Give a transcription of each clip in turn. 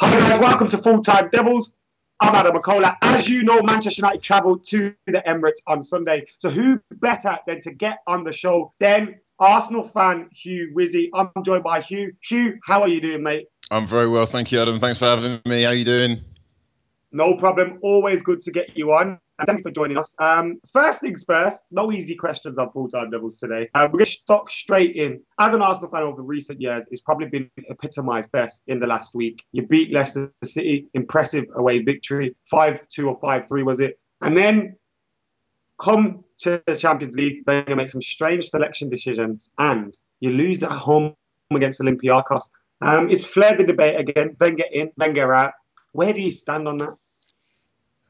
Hi guys, welcome to Full Time Devils. I'm Adam McCullough. As you know, Manchester United travelled to the Emirates on Sunday. So who better than to get on the show than Arsenal fan Hugh Wizzy. I'm joined by Hugh. Hugh, how are you doing, mate? I'm very well, thank you, Adam. Thanks for having me. How are you doing? No problem. Always good to get you on. And thank you for joining us. First things first, no easy questions on Full Time Devils today. We're going to stock straight in. As an Arsenal fan over recent years, it's probably been epitomised best in the last week. You beat Leicester City, impressive away victory, 5-2 or 5-3 was it? And then come to the Champions League, Wenger make some strange selection decisions and you lose at home against Olympiacos. It's flared the debate again, Wenger in, Wenger out. Where do you stand on that?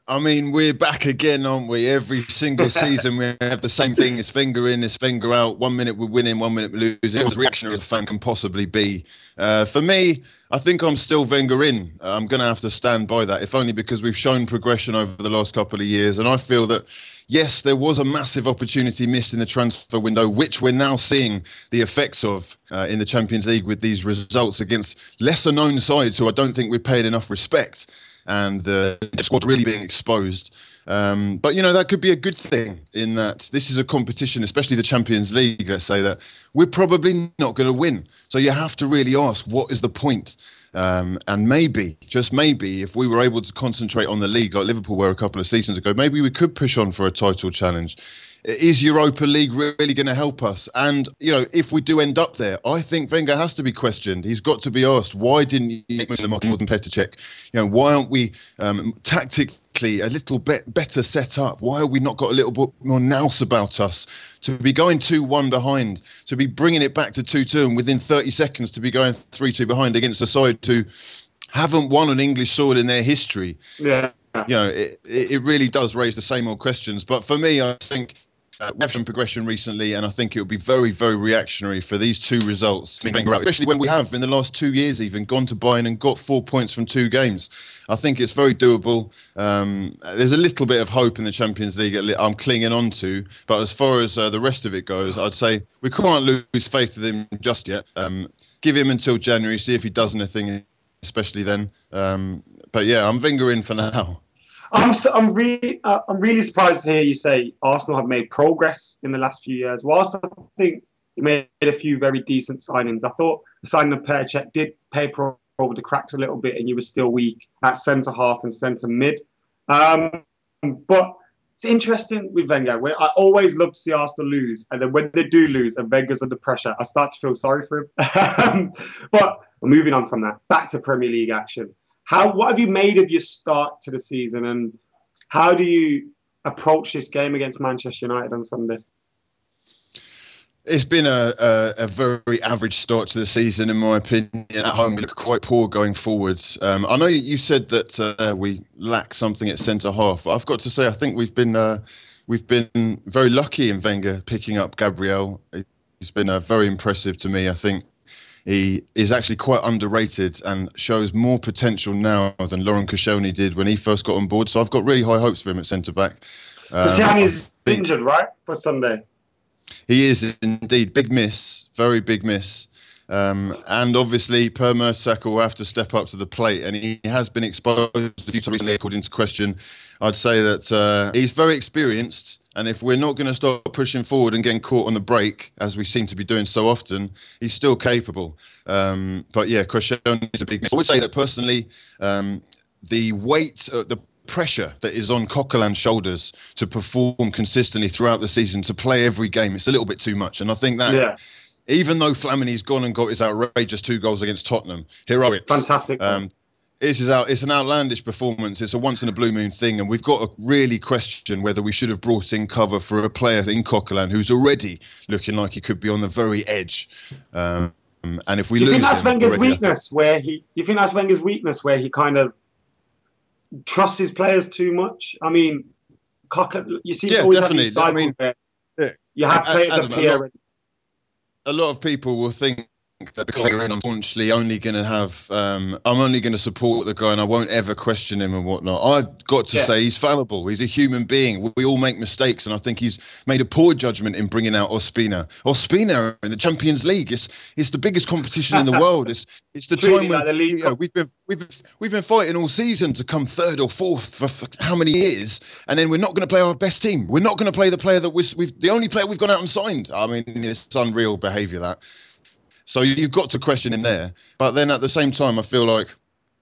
I mean, we're back again, aren't we? Every single season we have the same thing. It's Wenger in, it's Wenger out. 1 minute we're winning, 1 minute we're losing. As reactionary as a fan can possibly be. For me, I think I'm still Wenger in. I'm going to have to stand by that, if only because we've shown progression over the last couple of years. And I feel that, yes, there was a massive opportunity missed in the transfer window, which we're now seeing the effects of in the Champions League with these results against lesser-known sides who I don't think we're paid enough respect. And the squad really being exposed. But, you know, that could be a good thing in that this is a competition, especially the Champions League, let's say, that we're probably not going to win. So you have to really ask, what is the point? And maybe, just maybe, if we were able to concentrate on the league like Liverpool were a couple of seasons ago, maybe we could push on for a title challenge. Is Europa League really going to help us? And, you know, if we do end up there, I think Wenger has to be questioned. He's got to be asked, why didn't you make most of the market more than Petr? You know, why aren't we tactically a little bit better set up? Why have we not got a little bit more nous about us? To be going 2-1 behind, to be bringing it back to 2-2 and within 30 seconds to be going 3-2 behind against a side who haven't won on English soil in their history. Yeah. You know, it really does raise the same old questions. But for me, I think we've shown progression recently, and I think it would be very, very reactionary for these two results, especially when we have, in the last 2 years even, gone to Bayern and got 4 points from 2 games. I think it's very doable. There's a little bit of hope in the Champions League I'm clinging on to, but as far as the rest of it goes, I'd say we can't lose faith with him just yet. Give him until January, see if he does anything, especially then. But yeah, I'm Wenger in for now. I'm really surprised to hear you say Arsenal have made progress in the last few years. Whilst I think you made a few very decent signings, I thought the signing of Petr did paper over the cracks a little bit, and you were still weak at centre half and centre mid. But it's interesting with Wenger. I always love to see Arsenal lose, and then when they do lose and Wenger's under pressure, I start to feel sorry for him. But moving on from that, back to Premier League action. What have you made of your start to the season, and how do you approach this game against Manchester United on Sunday? It's been a very average start to the season, in my opinion. At home, we look quite poor going forwards. I know you said that we lack something at centre half. I've got to say, I think we've been very lucky in Wenger picking up Gabriel. He's been very impressive to me. I think he is actually quite underrated and shows more potential now than Laurent Koscielny did when he first got on board. So I've got really high hopes for him at centre-back. Koscielny's injured, right, for Sunday? He is indeed. Big miss, very big miss. And obviously, Per Mertesacker will have to step up to the plate. And he has been exposed a few times recently, according to question. I'd say that he's very experienced. And if we're not going to start pushing forward and getting caught on the break, as we seem to be doing so often, he's still capable. But yeah, Koscielny is a big miss. I would say that personally, the weight, the pressure that is on Coquelin's shoulders to perform consistently throughout the season, to play every game, it's a little bit too much. And I think that even though Flamini's gone and got his outrageous 2 goals against Tottenham, heroics. Fantastic. It's an outlandish performance. It's a once-in-a-blue-moon thing, and we've got to really question whether we should have brought in cover for a player in Coquelin who's already looking like he could be on the very edge. And if we lose, do you think that's Wenger's weakness, where he kind of trusts his players too much? I mean, you seem to always have these cycles where you have players appear. A lot of people will think that because I'm unfortunately only going to have, I'm only going to support the guy and I won't ever question him and whatnot. I've got to say he's fallible. He's a human being. We all make mistakes, and I think he's made a poor judgment in bringing out Ospina. Ospina in the Champions League. It's the biggest competition in the world. It's the time when we've been fighting all season to come third or fourth for how many years, and then we're not going to play our best team. We're not going to play the player that the only player we've gone out and signed. I mean, it's unreal behaviour that. So you've got to question him there. But then at the same time, I feel like,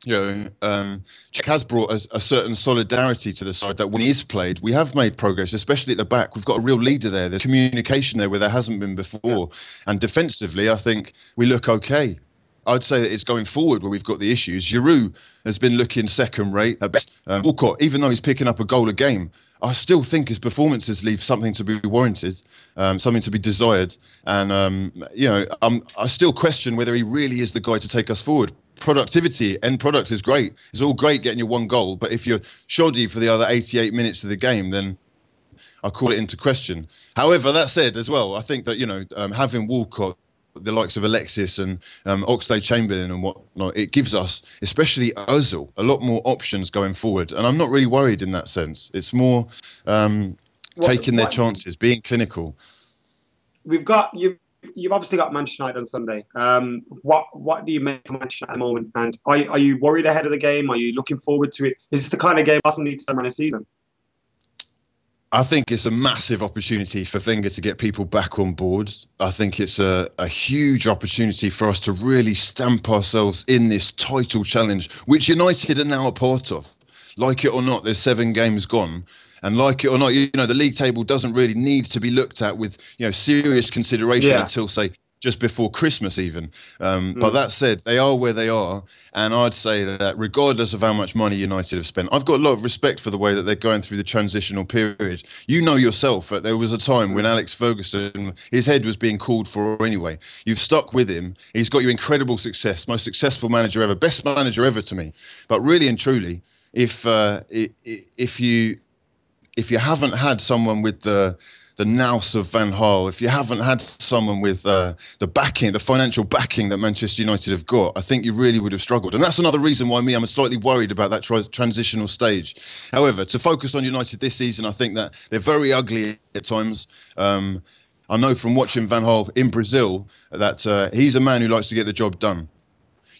Czech has brought a certain solidarity to the side that when he's played, we have made progress, especially at the back. We've got a real leader there. There's communication there where there hasn't been before. And defensively, I think we look okay. I'd say that it's going forward where we've got the issues. Giroud has been looking second rate at best. Walcott, even though he's picking up a goal a game, I still think his performances leave something to be warranted, something to be desired. And, I still question whether he really is the guy to take us forward. Productivity, end product is great. It's all great getting your one goal. But if you're shoddy for the other 88 minutes of the game, then I call it into question. However, that said as well, I think that, having Walcott, the likes of Alexis and Oxlade-Chamberlain and whatnot, it gives us, especially Ozil, a lot more options going forward. And I'm not really worried in that sense. It's more taking their chances, being clinical. You've obviously got Manchester United on Sunday. What do you make of Manchester at the moment? And are you worried ahead of the game? Are you looking forward to it? Is this the kind of game Arsenal need to turn around a season? I think it's a massive opportunity for Wenger to get people back on board. I think it's a huge opportunity for us to really stamp ourselves in this title challenge, which United are now a part of. Like it or not, there's 7 games gone. And like it or not, the league table doesn't really need to be looked at with, serious consideration until, say, just before Christmas even. But that said, they are where they are. And I'd say that regardless of how much money United have spent, I've got a lot of respect for the way that they're going through the transitional period. You know yourself that there was a time when Alex Ferguson, his head was being called for anyway. You've stuck with him. He's got you incredible success, most successful manager ever, best manager ever to me. But really and truly, if you haven't had someone with the nous of Van Gaal, if you haven't had someone with the backing, the financial backing that Manchester United have got, I think you really would have struggled. And that's another reason why I'm slightly worried about that transitional stage. However, to focus on United this season, I think that they're very ugly at times. I know from watching Van Gaal in Brazil that he's a man who likes to get the job done.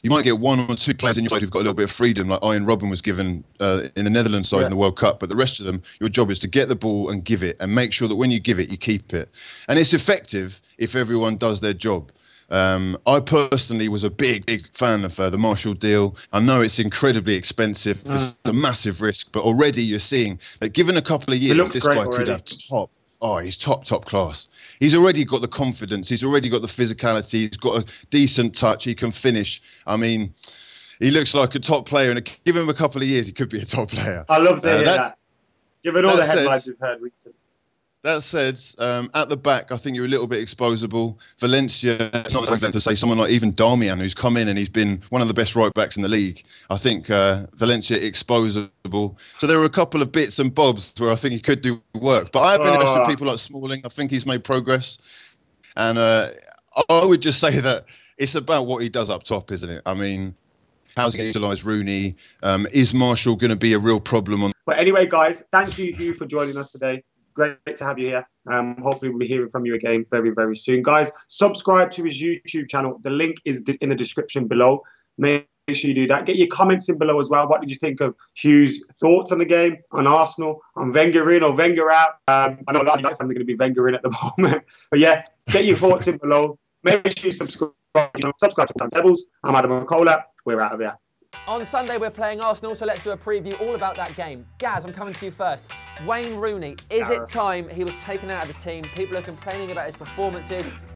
You might get 1 or 2 players in your side who've got a little bit of freedom, like Ian Robben was given in the Netherlands side in the World Cup. But the rest of them, your job is to get the ball and give it, and make sure that when you give it, you keep it. And it's effective if everyone does their job. I personally was a big fan of the Marshall deal. I know it's incredibly expensive. It's a massive risk. But already you're seeing that given a couple of years, this guy could have he's top class. He's already got the confidence. He's already got the physicality. He's got a decent touch. He can finish. I mean, he looks like a top player. And give him a couple of years, he could be a top player. I love to hear that. Given all the headlines we've heard recently. That said, at the back, I think you're a little bit exposable. Valencia, it's not to say someone like even Darmian, who's come in and he's been one of the best right backs in the league. I think Valencia exposable. So there are a couple of bits and bobs where I think he could do work. But I have been impressed with people like Smalling. I think he's made progress. And I would just say that it's about what he does up top, isn't it? I mean, how's he going to utilise Rooney? Is Marshall going to be a real problem on? But anyway, guys, thank you, Hugh, for joining us today. Great to have you here. Hopefully we'll be hearing from you again very, very soon. Guys, subscribe to his YouTube channel. The link is in the description below. Make sure you do that. Get your comments in below as well. What did you think of Hugh's thoughts on the game, on Arsenal, on Wenger in or Wenger out? I know a lot of United fans are going to be Wenger in at the moment. But yeah, get your thoughts in below. Make sure you subscribe. Subscribe to FullTimeDEVILS. I'm Adam McCullough. We're out of here. On Sunday, we're playing Arsenal, so let's do a preview all about that game. Gaz, I'm coming to you first. Wayne Rooney, is it time he was taken out of the team? People are complaining about his performances.